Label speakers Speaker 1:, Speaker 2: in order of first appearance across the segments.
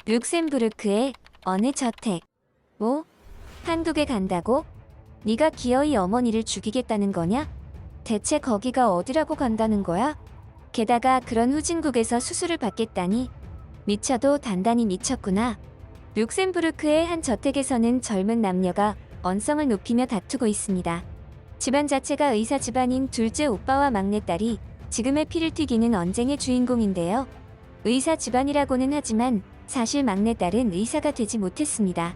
Speaker 1: 룩셈부르크의 어느 저택. 뭐? 한국에 간다고? 네가 기어이 어머니를 죽이겠다는 거냐? 대체 거기가 어디라고 간다는 거야? 게다가 그런 후진국에서 수술을 받겠다니? 미쳐도 단단히 미쳤구나. 룩셈부르크의 한 저택에서는 젊은 남녀가 언성을 높이며 다투고 있습니다. 집안 자체가 의사 집안인 둘째 오빠와 막내딸이 지금의 피를 튀기는 언쟁의 주인공인데요. 의사 집안이라고는 하지만 사실 막내딸은 의사가 되지 못했습니다.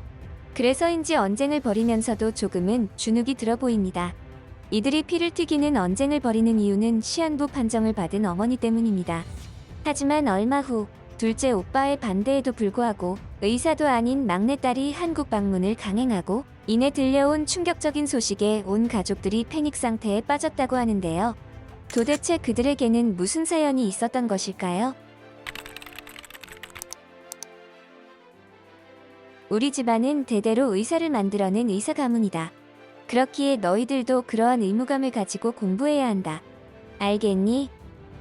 Speaker 1: 그래서인지 언쟁을 벌이면서도 조금은 주눅이 들어 보입니다. 이들이 피를 튀기는 언쟁을 벌이는 이유는 시한부 판정을 받은 어머니 때문입니다. 하지만 얼마 후 둘째 오빠의 반대에도 불구하고 의사도 아닌 막내딸이 한국 방문을 강행하고 이내 들려온 충격적인 소식에 온 가족들이 패닉 상태에 빠졌다고 하는데요. 도대체 그들에게는 무슨 사연이 있었던 것일까요? 우리 집안은 대대로 의사를 만들어낸 의사 가문이다. 그렇기에 너희들도 그러한 의무감을 가지고 공부해야 한다. 알겠니?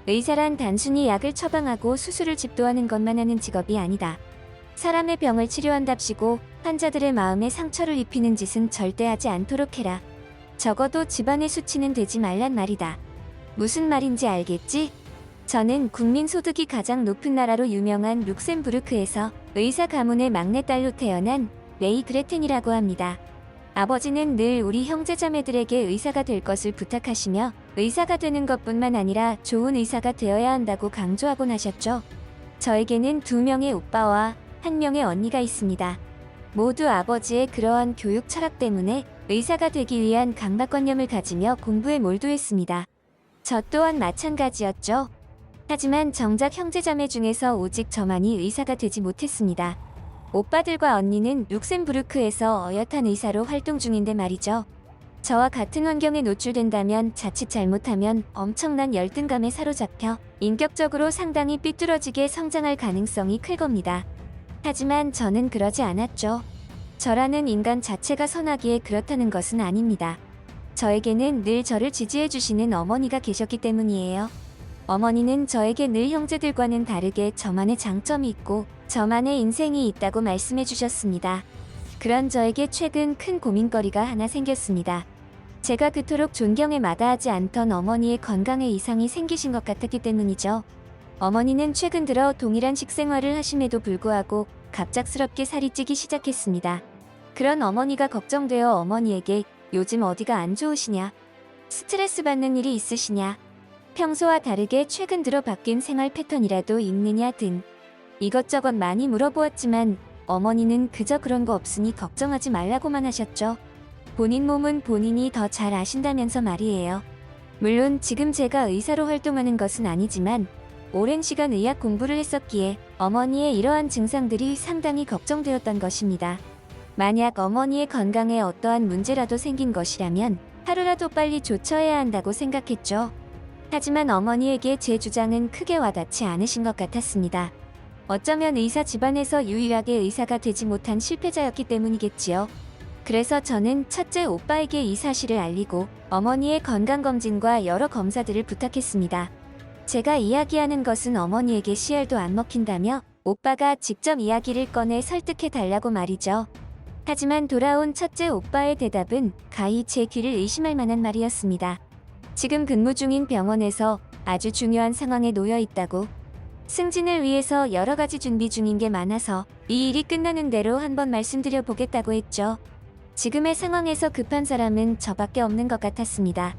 Speaker 1: 의사란 단순히 약을 처방하고 수술을 집도하는 것만 하는 직업이 아니다. 사람의 병을 치료한답시고 환자들의 마음에 상처를 입히는 짓은 절대 하지 않도록 해라. 적어도 집안의 수치는 되지 말란 말이다. 무슨 말인지 알겠지? 저는 국민 소득이 가장 높은 나라로 유명한 룩셈부르크에서 의사 가문의 막내딸로 태어난 레이 그레텐이라고 합니다. 아버지는 늘 우리 형제자매들에게 의사가 될 것을 부탁하시며 의사가 되는 것뿐만 아니라 좋은 의사가 되어야 한다고 강조하곤 하셨죠. 저에게는 2명의 오빠와 1명의 언니가 있습니다. 모두 아버지의 그러한 교육 철학 때문에 의사가 되기 위한 강박관념을 가지며 공부에 몰두했습니다. 저 또한 마찬가지였죠. 하지만 정작 형제자매 중에서 오직 저만이 의사가 되지 못했습니다. 오빠들과 언니는 룩셈부르크에서 어엿한 의사로 활동 중인데 말이죠. 저와 같은 환경에 노출된다면 자칫 잘못하면 엄청난 열등감에 사로잡혀 인격적으로 상당히 삐뚤어지게 성장할 가능성이 클 겁니다. 하지만 저는 그러지 않았죠. 저라는 인간 자체가 선하기에 그렇다는 것은 아닙니다. 저에게는 늘 저를 지지해주시는 어머니가 계셨기 때문이에요. 어머니는 저에게 늘 형제들과는 다르게 저만의 장점이 있고 저만의 인생이 있다고 말씀해 주셨습니다. 그런 저에게 최근 큰 고민거리가 하나 생겼습니다. 제가 그토록 존경에 마다하지 않던 어머니의 건강에 이상이 생기신 것 같았기 때문이죠. 어머니는 최근 들어 동일한 식생활을 하심에도 불구하고 갑작스럽게 살이 찌기 시작했습니다. 그런 어머니가 걱정되어 어머니에게 요즘 어디가 안 좋으시냐? 스트레스 받는 일이 있으시냐? 평소와 다르게 최근 들어 바뀐 생활 패턴이라도 있느냐 등 이것저것 많이 물어보았지만 어머니는 그저 그런 거 없으니 걱정하지 말라고만 하셨죠. 본인 몸은 본인이 더 잘 아신다면서 말이에요. 물론 지금 제가 의사로 활동하는 것은 아니지만 오랜 시간 의학 공부를 했었기에 어머니의 이러한 증상들이 상당히 걱정되었던 것입니다. 만약 어머니의 건강에 어떠한 문제라도 생긴 것이라면 하루라도 빨리 조처해야 한다고 생각했죠. 하지만 어머니에게 제 주장은 크게 와닿지 않으신 것 같았습니다. 어쩌면 의사 집안에서 유일하게 의사가 되지 못한 실패자였기 때문이겠지요. 그래서 저는 첫째 오빠에게 이 사실을 알리고 어머니의 건강검진과 여러 검사들을 부탁했습니다. 제가 이야기하는 것은 어머니에게 씨알도 안 먹힌다며 오빠가 직접 이야기를 꺼내 설득해 달라고 말이죠. 하지만 돌아온 첫째 오빠의 대답은 가히 제 귀를 의심할 만한 말이었습니다. 지금 근무 중인 병원에서 아주 중요한 상황에 놓여 있다고. 승진을 위해서 여러 가지 준비 중인 게 많아서 이 일이 끝나는 대로 한번 말씀드려 보겠다고 했죠. 지금의 상황에서 급한 사람은 저밖에 없는 것 같았습니다.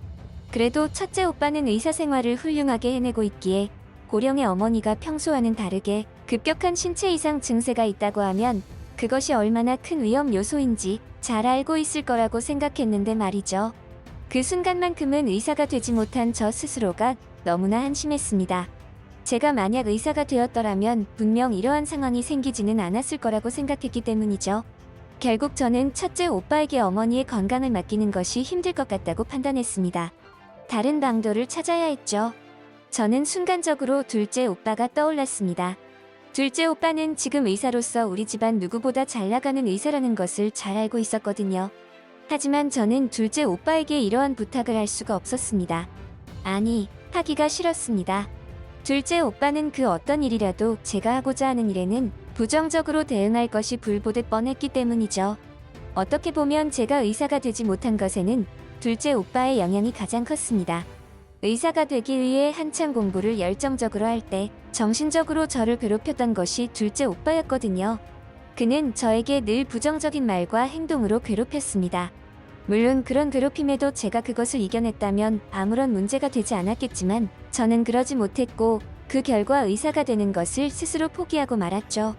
Speaker 1: 그래도 첫째 오빠는 의사 생활을 훌륭하게 해내고 있기에 고령의 어머니가 평소와는 다르게 급격한 신체 이상 증세가 있다고 하면 그것이 얼마나 큰 위험 요소인지 잘 알고 있을 거라고 생각했는데 말이죠. 그 순간만큼은 의사가 되지 못한 저 스스로가 너무나 한심했습니다. 제가 만약 의사가 되었더라면 분명 이러한 상황이 생기지는 않았을 거라고 생각했기 때문이죠. 결국 저는 첫째 오빠에게 어머니의 건강을 맡기는 것이 힘들 것 같다고 판단했습니다. 다른 방도를 찾아야 했죠. 저는 순간적으로 둘째 오빠가 떠올랐습니다. 둘째 오빠는 지금 의사로서 우리 집안 누구보다 잘 나가는 의사라는 것을 잘 알고 있었거든요. 하지만 저는 둘째 오빠에게 이러한 부탁을 할 수가 없었습니다. 아니, 하기가 싫었습니다. 둘째 오빠는 그 어떤 일이라도 제가 하고자 하는 일에는 부정적으로 대응할 것이 불보듯 뻔했기 때문이죠. 어떻게 보면 제가 의사가 되지 못한 것에는 둘째 오빠의 영향이 가장 컸습니다. 의사가 되기 위해 한참 공부를 열정적으로 할 때 정신적으로 저를 괴롭혔던 것이 둘째 오빠였거든요. 그는 저에게 늘 부정적인 말과 행동으로 괴롭혔습니다. 물론 그런 괴롭힘에도 제가 그것을 이겨냈다면 아무런 문제가 되지 않았겠지만 저는 그러지 못했고 그 결과 의사가 되는 것을 스스로 포기하고 말았죠.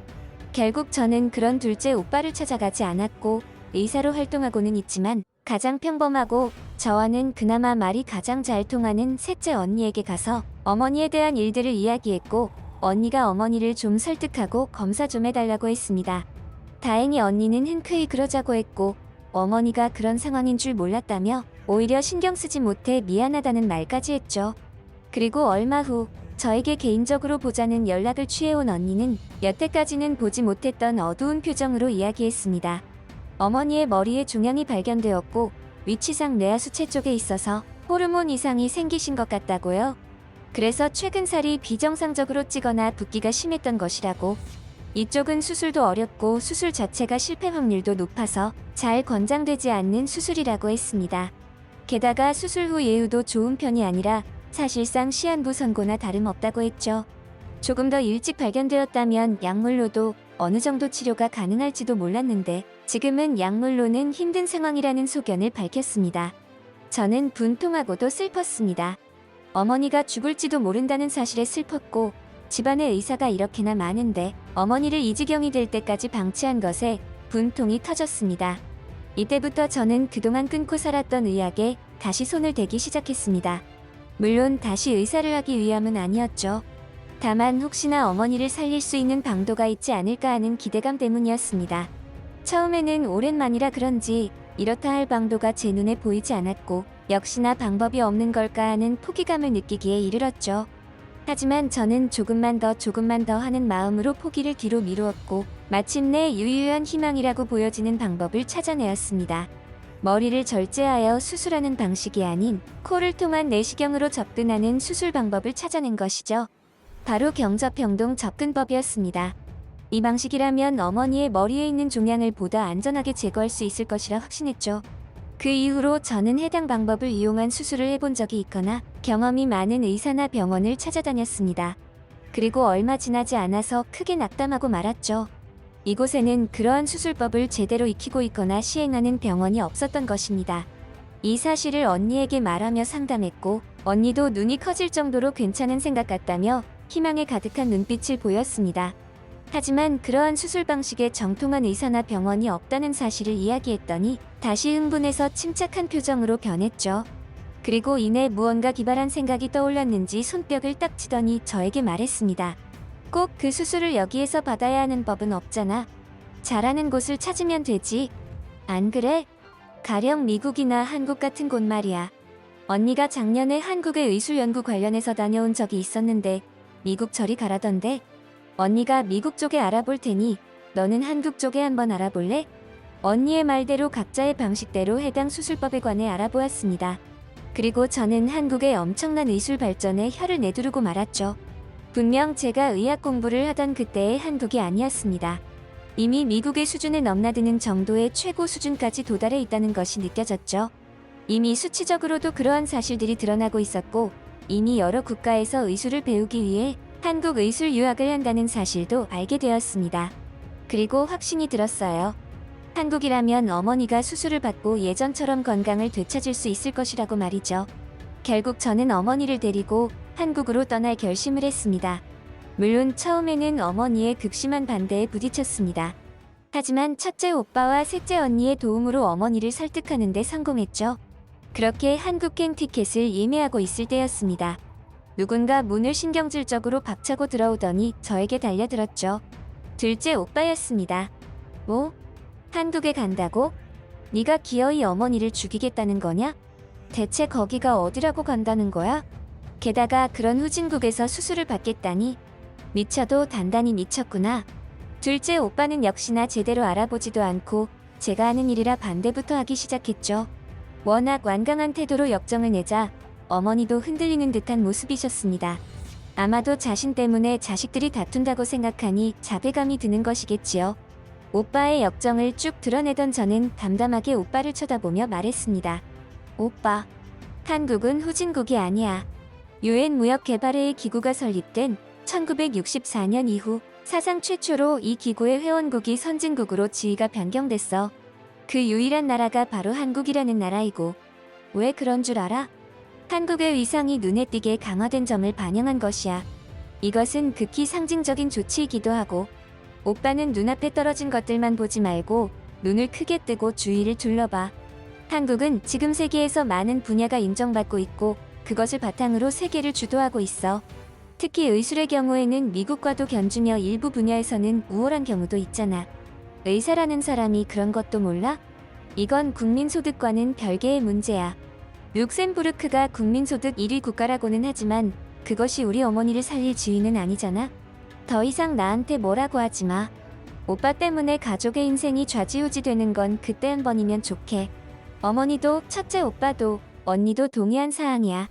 Speaker 1: 결국 저는 그런 둘째 오빠를 찾아가지 않았고 의사로 활동하고는 있지만 가장 평범하고 저와는 그나마 말이 가장 잘 통하는 셋째 언니에게 가서 어머니에 대한 일들을 이야기했고 언니가 어머니를 좀 설득하고 검사 좀 해달라고 했습니다. 다행히 언니는 흔쾌히 그러자고 했고 어머니가 그런 상황인 줄 몰랐다며 오히려 신경 쓰지 못해 미안하다는 말까지 했죠. 그리고 얼마 후 저에게 개인적으로 보자는 연락을 취해온 언니는 여태까지는 보지 못했던 어두운 표정으로 이야기했습니다. 어머니의 머리에 종양이 발견되었고 위치상 뇌하수체 쪽에 있어서 호르몬 이상이 생기신 것 같다고요. 그래서 최근 살이 비정상적으로 찌거나 붓기가 심했던 것이라고. 이쪽은 수술도 어렵고 수술 자체가 실패 확률도 높아서 잘 권장되지 않는 수술이라고 했습니다. 게다가 수술 후 예후도 좋은 편이 아니라 사실상 시한부 선고나 다름없다고 했죠. 조금 더 일찍 발견되었다면 약물로도 어느 정도 치료가 가능할지도 몰랐는데 지금은 약물로는 힘든 상황이라는 소견을 밝혔습니다. 저는 분통하고도 슬펐습니다. 어머니가 죽을지도 모른다는 사실에 슬펐고 집안에 의사가 이렇게나 많은데 어머니를 이 지경이 될 때까지 방치한 것에 분통이 터졌습니다. 이때부터 저는 그동안 끊고 살았던 의학에 다시 손을 대기 시작했습니다. 물론 다시 의사를 하기 위함은 아니었죠. 다만 혹시나 어머니를 살릴 수 있는 방도가 있지 않을까 하는 기대감 때문이었습니다. 처음에는 오랜만이라 그런지 이렇다 할 방도가 제 눈에 보이지 않았고 역시나 방법이 없는 걸까 하는 포기감을 느끼기에 이르렀죠. 하지만 저는 조금만 더 하는 마음으로 포기를 뒤로 미루었고 마침내 유일한 희망이라고 보여지는 방법을 찾아내었습니다. 머리를 절제하여 수술하는 방식이 아닌 코를 통한 내시경으로 접근하는 수술 방법을 찾아낸 것이죠. 바로 경접형동 접근법이었습니다. 이 방식이라면 어머니의 머리에 있는 종양을 보다 안전하게 제거할 수 있을 것이라 확신했죠. 그 이후로 저는 해당 방법을 이용한 수술을 해본 적이 있거나 경험이 많은 의사나 병원을 찾아다녔습니다. 그리고 얼마 지나지 않아서 크게 낙담하고 말았죠. 이곳에는 그러한 수술법을 제대로 익히고 있거나 시행하는 병원이 없었던 것입니다. 이 사실을 언니에게 말하며 상담했고 언니도 눈이 커질 정도로 괜찮은 생각 같다며 희망에 가득한 눈빛을 보였습니다. 하지만 그러한 수술 방식에 정통한 의사나 병원이 없다는 사실을 이야기했더니 다시 흥분해서 침착한 표정으로 변했죠. 그리고 이내 무언가 기발한 생각이 떠올랐는지 손뼉을 딱 치더니 저에게 말했습니다. 꼭 그 수술을 여기에서 받아야 하는 법은 없잖아. 잘하는 곳을 찾으면 되지. 안 그래? 가령 미국이나 한국 같은 곳 말이야. 언니가 작년에 한국의 의술연구 관련해서 다녀온 적이 있었는데 미국 저리 가라던데. 언니가 미국 쪽에 알아볼 테니 너는 한국 쪽에 한번 알아볼래? 언니의 말대로 각자의 방식대로 해당 수술법에 관해 알아보았습니다. 그리고 저는 한국의 엄청난 의술 발전에 혀를 내두르고 말았죠. 분명 제가 의학 공부를 하던 그때의 한국이 아니었습니다. 이미 미국의 수준에 넘나드는 정도의 최고 수준까지 도달해 있다는 것이 느껴졌죠. 이미 수치적으로도 그러한 사실들이 드러나고 있었고 이미 여러 국가에서 의술을 배우기 위해 한국 의술 유학을 한다는 사실도 알게 되었습니다. 그리고 확신이 들었어요. 한국이라면 어머니가 수술을 받고 예전처럼 건강을 되찾을 수 있을 것이라고 말이죠. 결국 저는 어머니를 데리고 한국으로 떠날 결심을 했습니다. 물론 처음에는 어머니의 극심한 반대에 부딪혔습니다. 하지만 첫째 오빠와 셋째 언니의 도움으로 어머니를 설득하는 데 성공했죠. 그렇게 한국행 티켓을 예매하고 있을 때였습니다. 누군가 문을 신경질적으로 박차고 들어오더니 저에게 달려들었죠. 둘째 오빠였습니다. 뭐? 한국에 간다고? 네가 기어이 어머니를 죽이겠다는 거냐? 대체 거기가 어디라고 간다는 거야? 게다가 그런 후진국에서 수술을 받겠다니? 미쳐도 단단히 미쳤구나. 둘째 오빠는 역시나 제대로 알아보지도 않고 제가 하는 일이라 반대부터 하기 시작했죠. 워낙 완강한 태도로 역정을 내자 어머니도 흔들리는 듯한 모습이셨습니다. 아마도 자신 때문에 자식들이 다툰다고 생각하니 자괴감이 드는 것이겠지요. 오빠의 역정을 쭉 드러내던 저는 담담하게 오빠를 쳐다보며 말했습니다. 오빠, 한국은 후진국이 아니야. 유엔 무역개발회의 기구가 설립된 1964년 이후 사상 최초로 이 기구의 회원국이 선진국으로 지위가 변경됐어. 그 유일한 나라가 바로 한국이라는 나라이고. 왜 그런 줄 알아? 한국의 위상이 눈에 띄게 강화된 점을 반영한 것이야. 이것은 극히 상징적인 조치이기도 하고, 오빠는 눈앞에 떨어진 것들만 보지 말고 눈을 크게 뜨고 주위를 둘러봐. 한국은 지금 세계에서 많은 분야가 인정받고 있고 그것을 바탕으로 세계를 주도하고 있어. 특히 의술의 경우에는 미국과도 견주며 일부 분야에서는 우월한 경우도 있잖아. 의사라는 사람이 그런 것도 몰라? 이건 국민소득과는 별개의 문제야. 룩셈부르크가 국민소득 1위 국가라고는 하지만 그것이 우리 어머니를 살릴 지위는 아니잖아. 더 이상 나한테 뭐라고 하지 마. 오빠 때문에 가족의 인생이 좌지우지 되는 건 그때 한 번이면 좋게. 어머니도 첫째 오빠도 언니도 동의한 사항이야.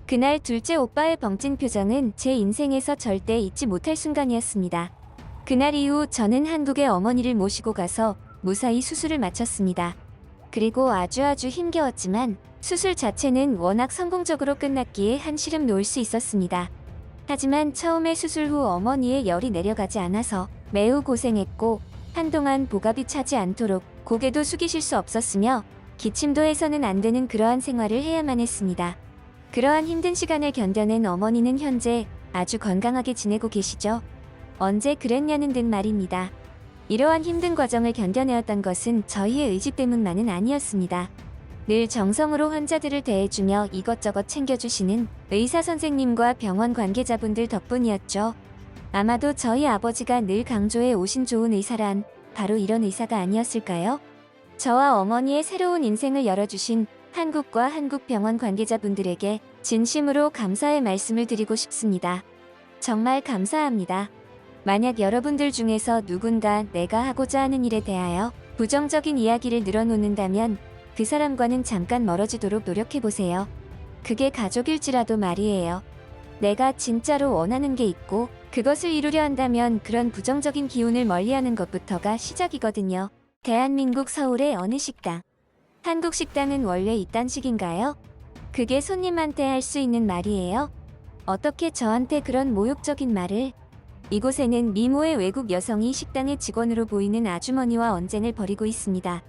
Speaker 1: 그날 둘째 오빠의 벙찐 표정은 제 인생에서 절대 잊지 못할 순간이었습니다. 그날 이후 저는 한국에 어머니를 모시고 가서 무사히 수술을 마쳤습니다. 그리고 아주 힘겨웠지만 수술 자체는 워낙 성공적으로 끝났기에 한시름 놓을 수 있었습니다. 하지만 처음에 수술 후 어머니의 열이 내려가지 않아서 매우 고생했고 한동안 복압이 차지 않도록 고개도 숙이실 수 없었으며 기침도 해서는 안 되는 그러한 생활을 해야만 했습니다. 그러한 힘든 시간을 견뎌낸 어머니는 현재 아주 건강하게 지내고 계시죠. 언제 그랬냐는 듯 말입니다. 이러한 힘든 과정을 견뎌내었던 것은 저희의 의지 때문만은 아니었습니다. 늘 정성으로 환자들을 대해주며 이것저것 챙겨주시는 의사 선생님과 병원 관계자분들 덕분이었죠. 아마도 저희 아버지가 늘 강조해 오신 좋은 의사란 바로 이런 의사가 아니었을까요? 저와 어머니의 새로운 인생을 열어주신 한국과 한국 병원 관계자분들에게 진심으로 감사의 말씀을 드리고 싶습니다. 정말 감사합니다. 만약 여러분들 중에서 누군가 내가 하고자 하는 일에 대하여 부정적인 이야기를 늘어놓는다면 그 사람과는 잠깐 멀어지도록 노력해보세요. 그게 가족일지라도 말이에요. 내가 진짜로 원하는 게 있고 그것을 이루려 한다면 그런 부정적인 기운을 멀리하는 것부터가 시작이거든요. 대한민국 서울의 어느 식당. 한국 식당은 원래 이딴 식인가요? 그게 손님한테 할 수 있는 말이에요? 어떻게 저한테 그런 모욕적인 말을? 이곳에는 미모의 외국 여성이 식당의 직원으로 보이는 아주머니와 언쟁을 벌이고 있습니다.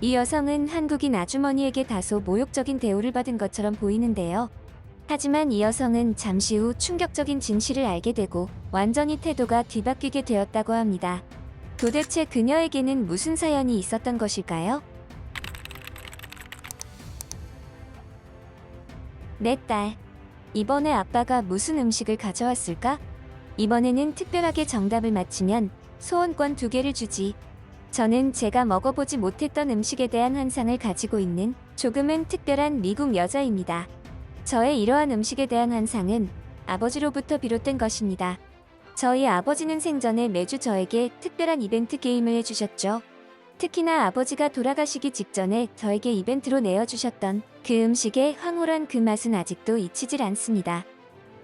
Speaker 1: 이 여성은 한국인 아주머니에게 다소 모욕적인 대우를 받은 것처럼 보이는데요. 하지만 이 여성은 잠시 후 충격적인 진실을 알게 되고 완전히 태도가 뒤바뀌게 되었다고 합니다. 도대체 그녀에게는 무슨 사연이 있었던 것일까요? 내 딸, 이번에 아빠가 무슨 음식을 가져왔을까? 이번에는 특별하게 정답을 맞히면 소원권 2개를 주지. 저는 제가 먹어보지 못했던 음식에 대한 환상을 가지고 있는 조금은 특별한 미국 여자입니다. 저의 이러한 음식에 대한 환상은 아버지로부터 비롯된 것입니다. 저희 아버지는 생전에 매주 저에게 특별한 이벤트 게임을 해주셨죠. 특히나 아버지가 돌아가시기 직전에 저에게 이벤트로 내어주셨던 그 음식의 황홀한 그 맛은 아직도 잊히질 않습니다.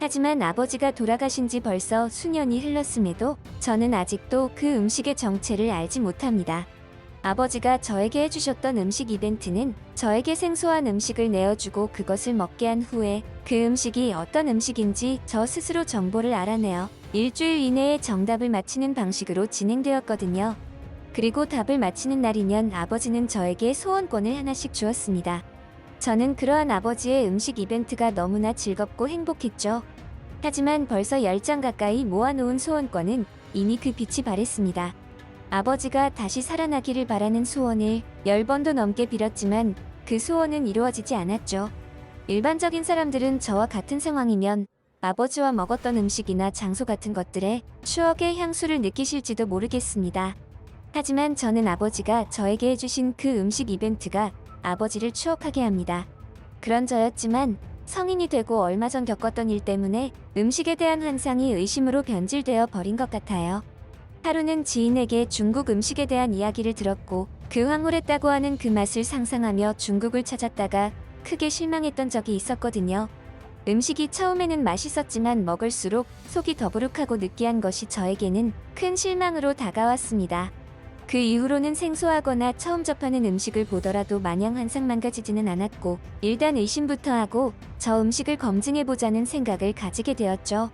Speaker 1: 하지만 아버지가 돌아가신 지 벌써 수년이 흘렀음에도 저는 아직도 그 음식의 정체를 알지 못합니다. 아버지가 저에게 해주셨던 음식 이벤트는 저에게 생소한 음식을 내어주고 그것을 먹게 한 후에 그 음식이 어떤 음식인지 저 스스로 정보를 알아내어 일주일 이내에 정답을 맞히는 방식으로 진행되었거든요. 그리고 답을 맞히는 날이면 아버지는 저에게 소원권을 하나씩 주었습니다. 저는 그러한 아버지의 음식 이벤트가 너무나 즐겁고 행복했죠. 하지만 벌써 10장 가까이 모아놓은 소원권은 이미 그 빛이 바랬습니다. 아버지가 다시 살아나기를 바라는 소원을 10번도 넘게 빌었지만 그 소원은 이루어지지 않았죠. 일반적인 사람들은 저와 같은 상황이면 아버지와 먹었던 음식이나 장소 같은 것들에 추억의 향수를 느끼실지도 모르겠습니다. 하지만 저는 아버지가 저에게 해주신 그 음식 이벤트가 아버지를 추억하게 합니다. 그런 저였지만 성인이 되고 얼마 전 겪었던 일 때문에 음식에 대한 환상이 의심으로 변질되어 버린 것 같아요. 하루는 지인에게 중국 음식에 대한 이야기를 들었고 그 황홀했다고 하는 그 맛을 상상하며 중국을 찾았다가 크게 실망했던 적이 있었거든요. 음식이 처음에는 맛있었지만 먹을수록 속이 더부룩하고 느끼한 것이 저에게는 큰 실망으로 다가왔습니다. 그 이후로는 생소하거나 처음 접하는 음식을 보더라도 마냥 한상만 가지지는 않았고 일단 의심부터 하고 저 음식을 검증해보자는 생각을 가지게 되었죠.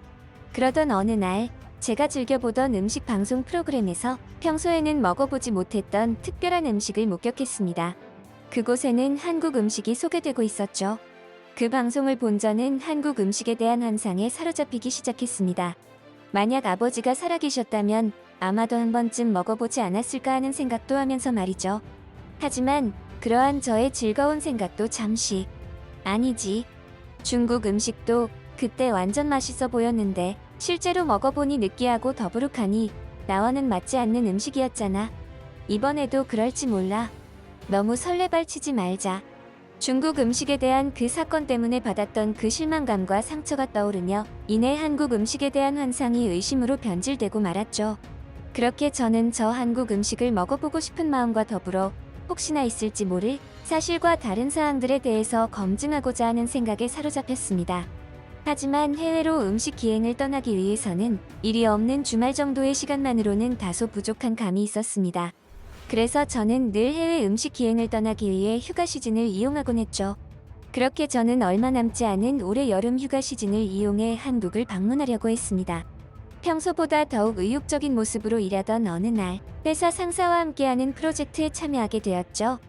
Speaker 1: 그러던 어느 날 제가 즐겨보던 음식 방송 프로그램에서 평소에는 먹어보지 못했던 특별한 음식을 목격했습니다. 그곳에는 한국 음식이 소개되고 있었죠. 그 방송을 본 저는 한국 음식에 대한 환상에 사로잡히기 시작했습니다. 만약 아버지가 살아계셨다면 아마도 한 번쯤 먹어보지 않았을까 하는 생각도 하면서 말이죠. 하지만 그러한 저의 즐거운 생각도 잠시 아니지. 중국 음식도 그때 완전 맛있어 보였는데 실제로 먹어보니 느끼하고 더부룩하니 나와는 맞지 않는 음식이었잖아. 이번에도 그럴지 몰라. 너무 설레발치지 말자. 중국 음식에 대한 그 사건 때문에 받았던 그 실망감과 상처가 떠오르며 이내 한국 음식에 대한 환상이 의심으로 변질되고 말았죠. 그렇게 저는 저 한국 음식을 먹어보고 싶은 마음과 더불어 혹시나 있을지 모를 사실과 다른 사항들에 대해서 검증하고자 하는 생각에 사로잡혔습니다. 하지만 해외로 음식 기행을 떠나기 위해서는 일이 없는 주말 정도의 시간만으로는 다소 부족한 감이 있었습니다. 그래서 저는 늘 해외 음식 기행을 떠나기 위해 휴가 시즌을 이용하곤 했죠. 그렇게 저는 얼마 남지 않은 올해 여름 휴가 시즌을 이용해 한국을 방문하려고 했습니다. 평소보다 더욱 의욕적인 모습으로 일하던 어느 날 회사 상사와 함께하는 프로젝트에 참여하게 되었죠.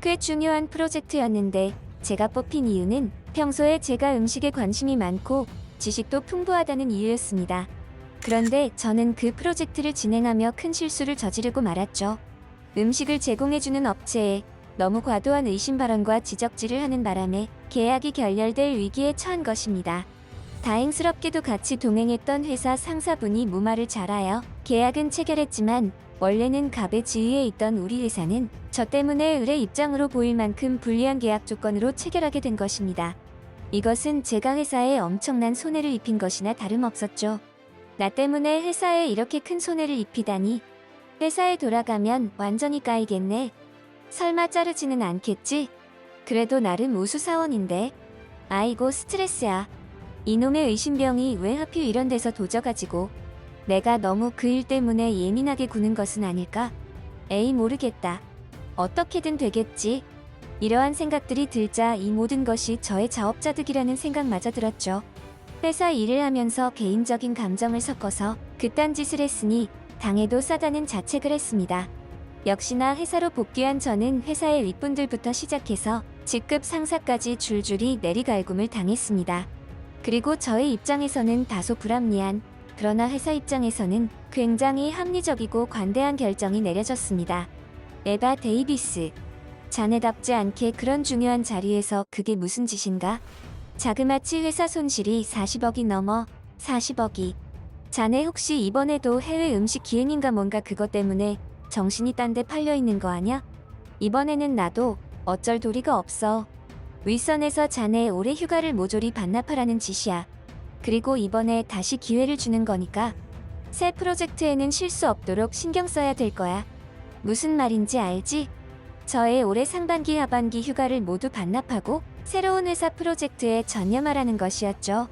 Speaker 1: 꽤 중요한 프로젝트였는데 제가 뽑힌 이유는 평소에 제가 음식에 관심이 많고 지식도 풍부하다는 이유였습니다. 그런데 저는 그 프로젝트를 진행하며 큰 실수를 저지르고 말았죠. 음식을 제공해주는 업체에 너무 과도한 의심 발언과 지적질을 하는 바람에 계약이 결렬될 위기에 처한 것입니다. 다행스럽게도 같이 동행했던 회사 상사분이 무말을 잘하여 계약은 체결했지만 원래는 갑의 지위에 있던 우리 회사는 저 때문에 을의 입장으로 보일 만큼 불리한 계약 조건으로 체결하게 된 것입니다. 이것은 제가 회사에 엄청난 손해를 입힌 것이나 다름없었죠. 나 때문에 회사에 이렇게 큰 손해를 입히다니. 회사에 돌아가면 완전히 까이겠네. 설마 자르지는 않겠지? 그래도 나름 우수 사원인데. 아이고 스트레스야. 이놈의 의심병이 왜 하필 이런 데서 도져가지고. 내가 너무 그 일 때문에 예민하게 구는 것은 아닐까? 에이 모르겠다. 어떻게든 되겠지. 이러한 생각들이 들자 이 모든 것이 저의 자업자득이라는 생각마저 들었죠. 회사 일을 하면서 개인적인 감정을 섞어서 그딴 짓을 했으니 당해도 싸다는 자책을 했습니다. 역시나 회사로 복귀한 저는 회사의 윗분들부터 시작해서 직급 상사까지 줄줄이 내리갈굼을 당했습니다. 그리고 저의 입장에서는 다소 불합리한, 그러나 회사 입장에서는 굉장히 합리적이고 관대한 결정이 내려졌습니다. 에바 데이비스, 자네답지 않게 그런 중요한 자리에서 그게 무슨 짓인가? 자그마치 회사 손실이 40억이 넘어. 40억이. 자네 혹시 이번에도 해외 음식 기행인가 뭔가 그것 때문에 정신이 딴 데 팔려 있는 거 아냐? 이번에는 나도 어쩔 도리가 없어. 윗선에서 자네 올해 휴가를 모조리 반납하라는 짓이야. 그리고 이번에 다시 기회를 주는 거니까 새 프로젝트에는 실수 없도록 신경 써야 될 거야. 무슨 말인지 알지? 저의 올해 상반기 하반기 휴가를 모두 반납하고 새로운 회사 프로젝트에 전념하라는 것이었죠.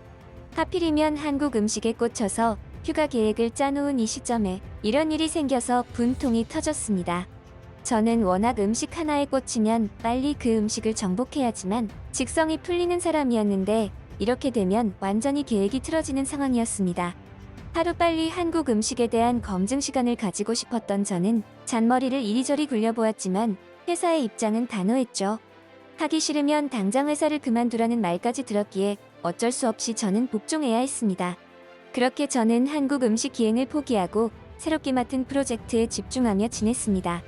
Speaker 1: 하필이면 한국 음식에 꽂혀서 휴가 계획을 짜놓은 이 시점에 이런 일이 생겨서 분통이 터졌습니다. 저는 워낙 음식 하나에 꽂히면 빨리 그 음식을 정복해야지만 직성이 풀리는 사람이었는데 이렇게 되면 완전히 계획이 틀어지는 상황이었습니다. 하루빨리 한국 음식에 대한 검증 시간을 가지고 싶었던 저는 잔머리를 이리저리 굴려보았지만 회사의 입장은 단호했죠. 하기 싫으면 당장 회사를 그만두라는 말까지 들었기에 어쩔 수 없이 저는 복종해야 했습니다. 그렇게 저는 한국 음식 기행을 포기하고 새롭게 맡은 프로젝트에 집중하며 지냈습니다.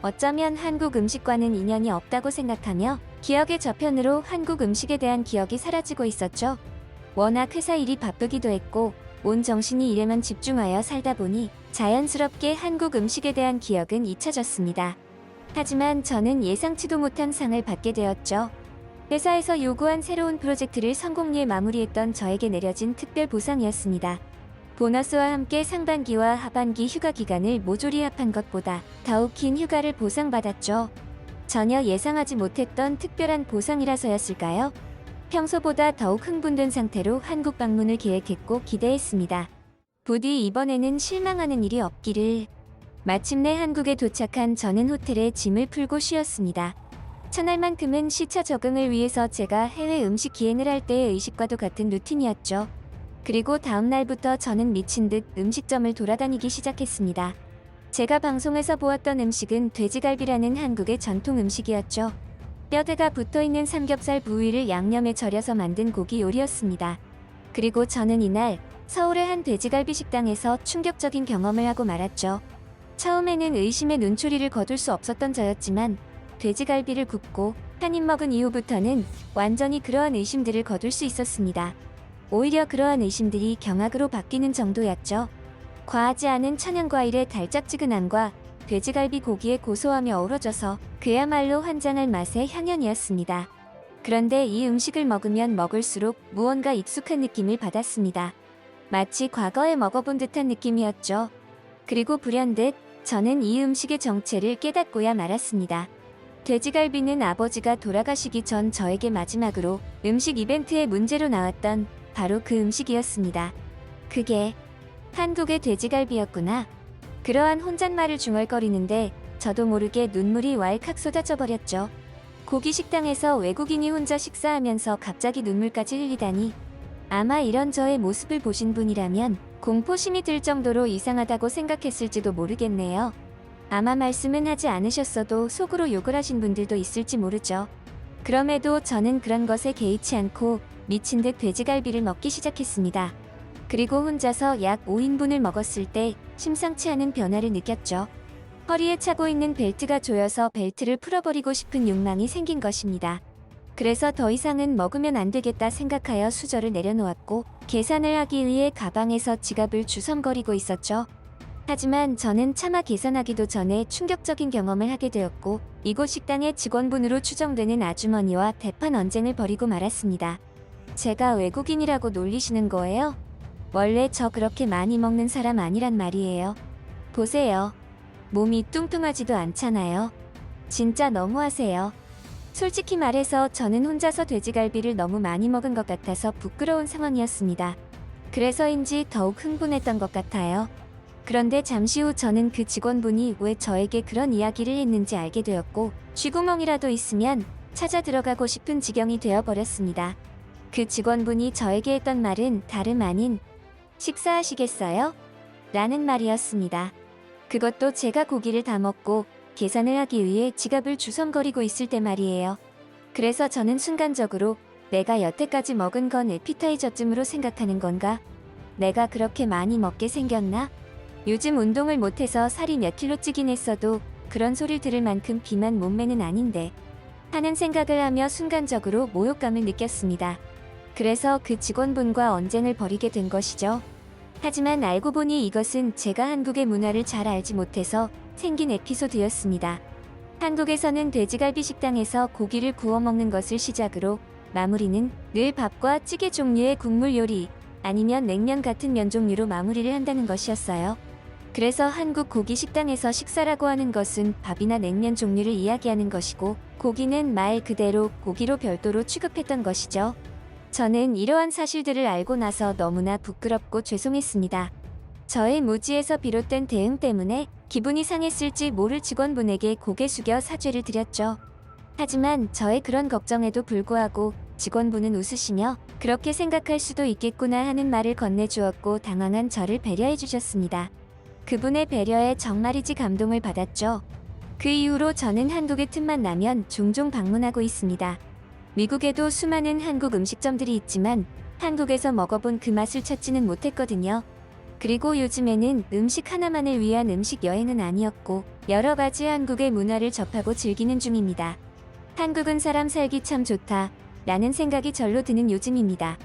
Speaker 1: 어쩌면 한국 음식과는 인연이 없다고 생각하며 기억의 저편으로 한국 음식에 대한 기억이 사라지고 있었죠. 워낙 회사 일이 바쁘기도 했고 온 정신이 일에만 집중하여 살다 보니 자연스럽게 한국 음식에 대한 기억은 잊혀졌습니다. 하지만 저는 예상치도 못한 상을 받게 되었죠. 회사에서 요구한 새로운 프로젝트를 성공리에 마무리했던 저에게 내려진 특별 보상이었습니다. 보너스와 함께 상반기와 하반기 휴가 기간을 모조리 합한 것보다 더욱 긴 휴가를 보상받았죠. 전혀 예상하지 못했던 특별한 보상이라서였을까요? 평소보다 더욱 흥분된 상태로 한국 방문을 계획했고 기대했습니다. 부디 이번에는 실망하는 일이 없기를. 마침내 한국에 도착한 저는 호텔에 짐을 풀고 쉬었습니다. 첫날만큼은 시차 적응을 위해서 제가 해외 음식 기행을 할 때의 의식과도 같은 루틴이었죠. 그리고 다음 날부터 저는 미친 듯 음식점을 돌아다니기 시작했습니다. 제가 방송에서 보았던 음식은 돼지갈비라는 한국의 전통 음식이었죠. 뼈대가 붙어있는 삼겹살 부위를 양념에 절여서 만든 고기 요리였습니다. 그리고 저는 이날 서울의 한 돼지갈비 식당에서 충격적인 경험을 하고 말았죠. 처음에는 의심의 눈초리를 거둘 수 없었던 저였지만 돼지갈비를 굽고 한 입 먹은 이후부터는 완전히 그러한 의심들을 거둘 수 있었습니다. 오히려 그러한 의심들이 경악으로 바뀌는 정도였죠. 과하지 않은 천연과일의 달짝지근함과 돼지갈비 고기의 고소함이 어우러져서 그야말로 환장할 맛의 향연이었습니다. 그런데 이 음식을 먹으면 먹을수록 무언가 익숙한 느낌을 받았습니다. 마치 과거에 먹어본 듯한 느낌이었죠. 그리고 불현듯 저는 이 음식의 정체를 깨닫고야 말았습니다. 돼지갈비는 아버지가 돌아가시기 전 저에게 마지막으로 음식 이벤트의 문제로 나왔던 바로 그 음식이었습니다. 그게 한국의 돼지갈비였구나. 그러한 혼잣말을 중얼거리는데 저도 모르게 눈물이 왈칵 쏟아져 버렸죠. 고기 식당에서 외국인이 혼자 식사하면서 갑자기 눈물까지 흘리다니. 아마 이런 저의 모습을 보신 분이라면 공포심이 들 정도로 이상하다고 생각했을지도 모르겠네요. 아마 말씀은 하지 않으셨어도 속으로 욕을 하신 분들도 있을지 모르죠. 그럼에도 저는 그런 것에 개의치 않고 미친 듯 돼지갈비를 먹기 시작했습니다. 그리고 혼자서 약 5인분을 먹었을 때 심상치 않은 변화를 느꼈죠. 허리에 차고 있는 벨트가 조여서 벨트를 풀어버리고 싶은 욕망이 생긴 것입니다. 그래서 더 이상은 먹으면 안 되겠다 생각하여 수저를 내려놓았고 계산을 하기 위해 가방에서 지갑을 주섬거리고 있었죠. 하지만 저는 차마 계산하기도 전에 충격적인 경험을 하게 되었고 이곳 식당의 직원분으로 추정되는 아주머니와 대판 언쟁을 벌이고 말았습니다. 제가 외국인이라고 놀리시는 거예요? 원래 저 그렇게 많이 먹는 사람 아니란 말이에요. 보세요. 몸이 뚱뚱하지도 않잖아요. 진짜 너무하세요. 솔직히 말해서 저는 혼자서 돼지갈비를 너무 많이 먹은 것 같아서 부끄러운 상황이었습니다. 그래서인지 더욱 흥분했던 것 같아요. 그런데 잠시 후 저는 그 직원분이 왜 저에게 그런 이야기를 했는지 알게 되었고 쥐구멍이라도 있으면 찾아 들어가고 싶은 지경이 되어버렸습니다. 그 직원분이 저에게 했던 말은 다름 아닌 식사하시겠어요? 라는 말이었습니다. 그것도 제가 고기를 다 먹고 계산을 하기 위해 지갑을 주섬거리고 있을 때 말이에요. 그래서 저는 순간적으로 내가 여태까지 먹은 건 에피타이저쯤으로 생각하는 건가? 내가 그렇게 많이 먹게 생겼나? 요즘 운동을 못해서 살이 몇 킬로 찌긴 했어도 그런 소리를 들을 만큼 비만 몸매는 아닌데 하는 생각을 하며 순간적으로 모욕감을 느꼈습니다. 그래서 그 직원분과 언쟁을 벌이게 된 것이죠. 하지만 알고 보니 이것은 제가 한국의 문화를 잘 알지 못해서 생긴 에피소드였습니다. 한국에서는 돼지갈비 식당에서 고기를 구워 먹는 것을 시작으로 마무리는 늘 밥과 찌개 종류의 국물 요리 아니면 냉면 같은 면 종류로 마무리를 한다는 것이었어요. 그래서 한국 고기 식당에서 식사라고 하는 것은 밥이나 냉면 종류를 이야기하는 것이고 고기는 말 그대로 고기로 별도로 취급했던 것이죠. 저는 이러한 사실들을 알고 나서 너무나 부끄럽고 죄송했습니다. 저의 무지에서 비롯된 대응 때문에 기분이 상했을지 모를 직원분에게 고개 숙여 사죄를 드렸죠. 하지만 저의 그런 걱정에도 불구하고 직원분은 웃으시며 그렇게 생각할 수도 있겠구나 하는 말을 건네주었고 당황한 저를 배려해 주셨습니다. 그분의 배려에 정말이지 감동을 받았죠. 그 이후로 저는 한국에 틈만 나면 종종 방문하고 있습니다. 미국에도 수많은 한국 음식점들이 있지만 한국에서 먹어본 그 맛을 찾지는 못했거든요. 그리고 요즘에는 음식 하나만을 위한 음식 여행은 아니었고 여러 가지 한국의 문화를 접하고 즐기는 중입니다. 한국은 사람 살기 참 좋다 라는 생각이 절로 드는 요즘입니다.